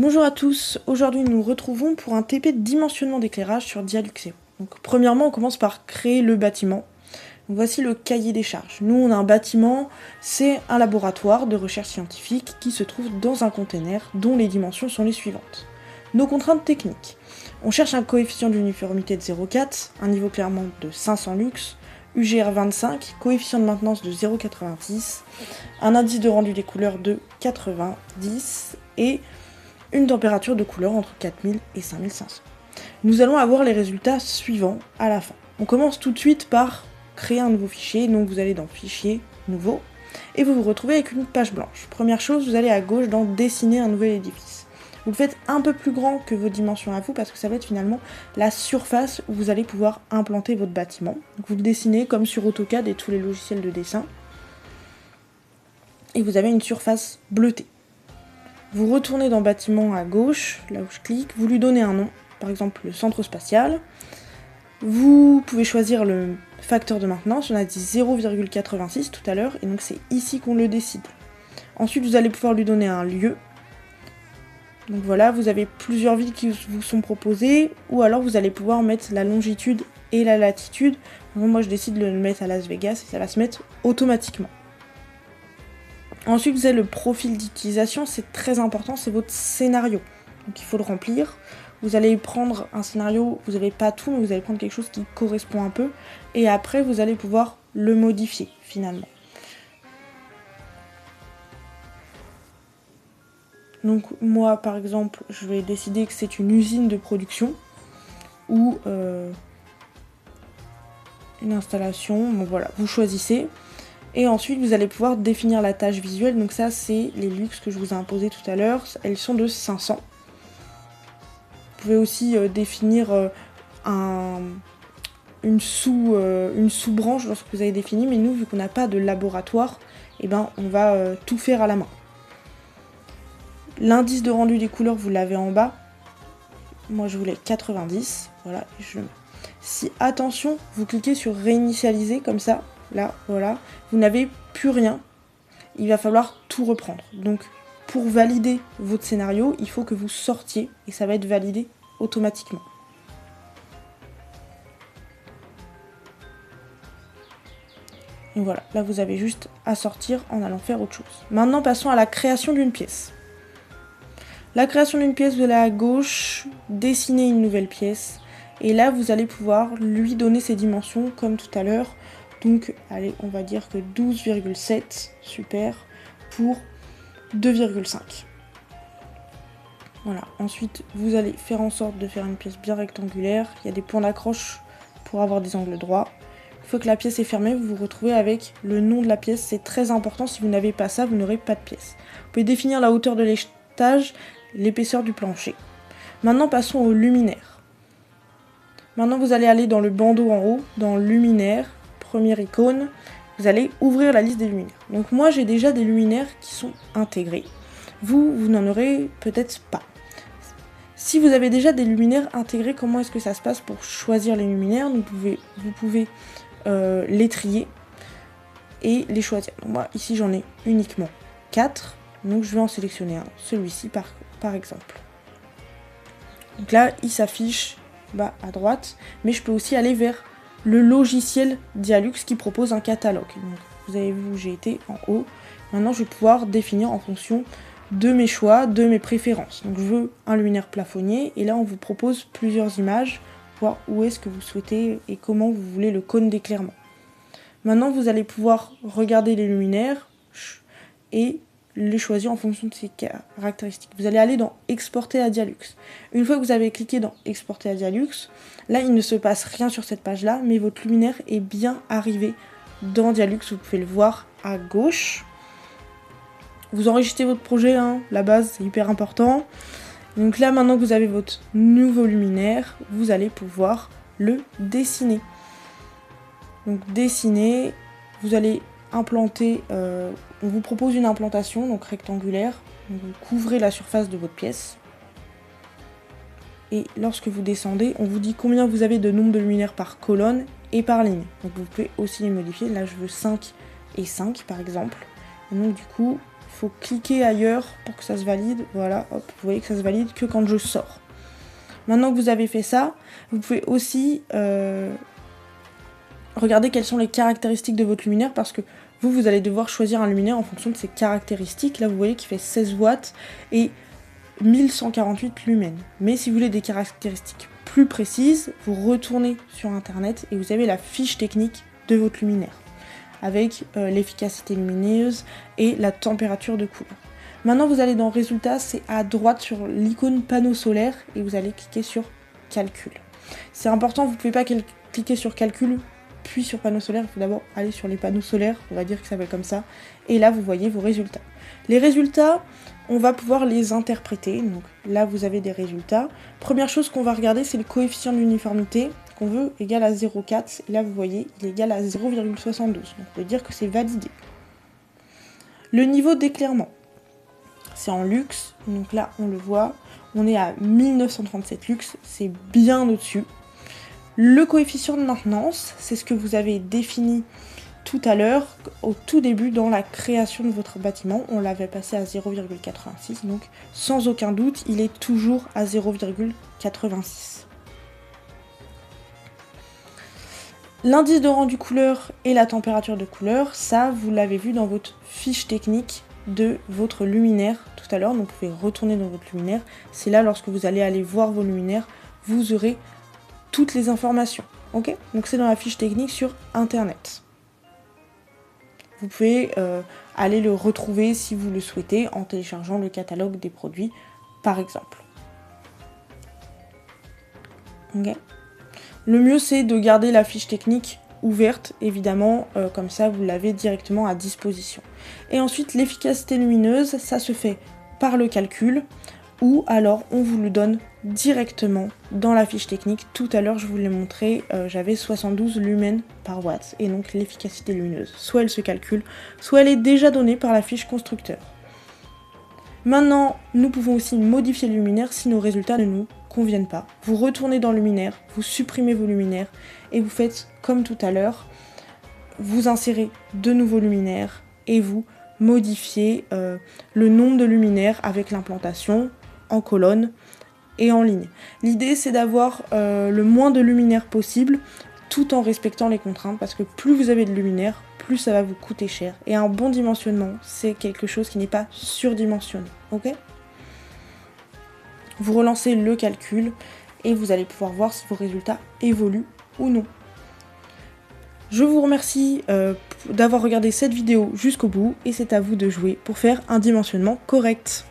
Bonjour à tous, aujourd'hui nous nous retrouvons pour un TP de dimensionnement d'éclairage sur Dialuxeo. Donc premièrement on commence par créer le bâtiment. Donc, voici le cahier des charges. Nous on a un bâtiment, c'est un laboratoire de recherche scientifique qui se trouve dans un container dont les dimensions sont les suivantes. Nos contraintes techniques. On cherche un coefficient d'uniformité de 0,4, un niveau clairement de 500 lux, UGR 25, coefficient de maintenance de 0,86, un indice de rendu des couleurs de 90 et une température de couleur entre 4000 et 5500. Nous allons avoir les résultats suivants à la fin. On commence tout de suite par créer un nouveau fichier, donc vous allez dans Fichier, Nouveau, et vous vous retrouvez avec une page blanche. Première chose, vous allez à gauche dans Dessiner un nouvel édifice. Vous le faites un peu plus grand que vos dimensions à vous, parce que ça va être finalement la surface où vous allez pouvoir implanter votre bâtiment. Donc vous le dessinez comme sur AutoCAD et tous les logiciels de dessin. Et vous avez une surface bleutée. Vous retournez dans Bâtiment à gauche, là où je clique, vous lui donnez un nom, par exemple le centre spatial. Vous pouvez choisir le facteur de maintenance, on a dit 0,86 tout à l'heure, et donc c'est ici qu'on le décide. Ensuite vous allez pouvoir lui donner un lieu. Donc voilà, vous avez plusieurs villes qui vous sont proposées, ou alors vous allez pouvoir mettre la longitude et la latitude. Donc moi je décide de le mettre à Las Vegas et ça va se mettre automatiquement. Ensuite, vous avez le profil d'utilisation, c'est très important, c'est votre scénario. Donc il faut le remplir. Vous allez prendre un scénario, vous n'avez pas tout, mais vous allez prendre quelque chose qui correspond un peu. Et après, vous allez pouvoir le modifier, finalement. Donc moi, par exemple, je vais décider que c'est une usine de production ou une installation. Bon voilà, vous choisissez. Et ensuite, vous allez pouvoir définir la tâche visuelle. Donc ça, c'est les luxes que je vous ai imposés tout à l'heure. Elles sont de 500. Vous pouvez aussi définir une sous-branche lorsque vous avez défini. Mais nous, vu qu'on n'a pas de laboratoire, eh ben, on va tout faire à la main. L'indice de rendu des couleurs, vous l'avez en bas. Moi, je voulais 90. Voilà, et je le mets. Si, attention, vous cliquez sur réinitialiser comme ça. Là, voilà, vous n'avez plus rien, il va falloir tout reprendre. Donc, pour valider votre scénario, il faut que vous sortiez et ça va être validé automatiquement. Et voilà, là vous avez juste à sortir en allant faire autre chose. Maintenant, passons à la création d'une pièce. La création d'une pièce, vous allez à gauche, dessiner une nouvelle pièce. Et là, vous allez pouvoir lui donner ses dimensions comme tout à l'heure. Donc, allez, on va dire que 12,7, super, pour 2,5. Voilà, ensuite, vous allez faire en sorte de faire une pièce bien rectangulaire. Il y a des points d'accroche pour avoir des angles droits. Une fois que la pièce est fermée, vous vous retrouvez avec le nom de la pièce. C'est très important, si vous n'avez pas ça, vous n'aurez pas de pièce. Vous pouvez définir la hauteur de l'étage, l'épaisseur du plancher. Maintenant, passons au luminaire. Maintenant, vous allez aller dans le bandeau en haut, dans luminaire. Première icône, vous allez ouvrir la liste des luminaires. Donc moi j'ai déjà des luminaires qui sont intégrés. Vous n'en aurez peut-être pas. Si vous avez déjà des luminaires intégrés, comment est-ce que ça se passe pour choisir les luminaires? Vous pouvez les trier et les choisir. Donc moi ici j'en ai uniquement 4, donc je vais en sélectionner un, celui-ci par exemple. Donc là il s'affiche à droite, mais je peux aussi aller vers le logiciel Dialux qui propose un catalogue. Donc, vous avez vu où j'ai été en haut. Maintenant, je vais pouvoir définir en fonction de mes choix, de mes préférences. Donc, je veux un luminaire plafonnier. Et là, on vous propose plusieurs images, voir où est-ce que vous souhaitez et comment vous voulez le cône d'éclairement. Maintenant, vous allez pouvoir regarder les luminaires et les choisir en fonction de ses caractéristiques. Vous allez aller dans Exporter à Dialux. Une fois que vous avez cliqué dans Exporter à Dialux, là il ne se passe rien sur cette page-là, mais votre luminaire est bien arrivé dans Dialux. Vous pouvez le voir à gauche. Vous enregistrez votre projet, hein, la base c'est hyper important. Donc là maintenant que vous avez votre nouveau luminaire, vous allez pouvoir le dessiner. Donc dessiner, vous allez implanter, on vous propose une implantation donc rectangulaire, donc vous couvrez la surface de votre pièce et lorsque vous descendez, on vous dit combien vous avez de nombre de luminaires par colonne et par ligne. Donc vous pouvez aussi les modifier, là je veux 5 et 5 par exemple, et donc du coup faut cliquer ailleurs pour que ça se valide. Voilà, hop, vous voyez que ça se valide que quand je sors. Maintenant que vous avez fait ça, vous pouvez aussi regarder quelles sont les caractéristiques de votre luminaire, parce que vous allez devoir choisir un luminaire en fonction de ses caractéristiques. Là, vous voyez qu'il fait 16 watts et 1148 lumens. Mais si vous voulez des caractéristiques plus précises, vous retournez sur internet et vous avez la fiche technique de votre luminaire avec l'efficacité lumineuse et la température de couleur. Maintenant vous allez dans résultats, c'est à droite sur l'icône panneau solaire et vous allez cliquer sur calcul. C'est important, vous ne pouvez pas cliquer sur calcul puis sur panneau solaire, il faut d'abord aller sur les panneaux solaires, on va dire que ça s'appelle comme ça, et là vous voyez vos résultats. Les résultats, on va pouvoir les interpréter, donc là vous avez des résultats. Première chose qu'on va regarder, c'est le coefficient d'uniformité qu'on veut égal à 0,4, et là vous voyez, il est égal à 0,72, donc on peut dire que c'est validé. Le niveau d'éclairement, c'est en lux, donc là on le voit, on est à 1937 lux, c'est bien au-dessus. Le coefficient de maintenance, c'est ce que vous avez défini tout à l'heure, au tout début dans la création de votre bâtiment, on l'avait passé à 0,86, donc sans aucun doute, il est toujours à 0,86. L'indice de rendu couleur et la température de couleur, ça vous l'avez vu dans votre fiche technique de votre luminaire tout à l'heure, donc vous pouvez retourner dans votre luminaire, c'est là lorsque vous allez voir vos luminaires, vous aurez toutes les informations, ok? Donc c'est dans la fiche technique sur internet. Vous pouvez aller le retrouver si vous le souhaitez en téléchargeant le catalogue des produits par exemple. Okay. Le mieux c'est de garder la fiche technique ouverte évidemment, comme ça vous l'avez directement à disposition. Et ensuite l'efficacité lumineuse, ça se fait par le calcul ou alors on vous le donne directement dans la fiche technique. Tout à l'heure je vous l'ai montré, j'avais 72 lumens par watt et donc l'efficacité lumineuse, soit elle se calcule, soit elle est déjà donnée par la fiche constructeur. Maintenant nous pouvons aussi modifier le luminaire si nos résultats ne nous conviennent pas. Vous retournez dans le luminaire, vous supprimez vos luminaires et vous faites comme tout à l'heure, vous insérez de nouveaux luminaires et vous modifiez le nombre de luminaires avec l'implantation en colonne et en ligne. L'idée c'est d'avoir le moins de luminaires possible tout en respectant les contraintes, parce que plus vous avez de luminaires, plus ça va vous coûter cher. Et un bon dimensionnement, c'est quelque chose qui n'est pas surdimensionné. Ok ? Vous relancez le calcul et vous allez pouvoir voir si vos résultats évoluent ou non. Je vous remercie d'avoir regardé cette vidéo jusqu'au bout et c'est à vous de jouer pour faire un dimensionnement correct.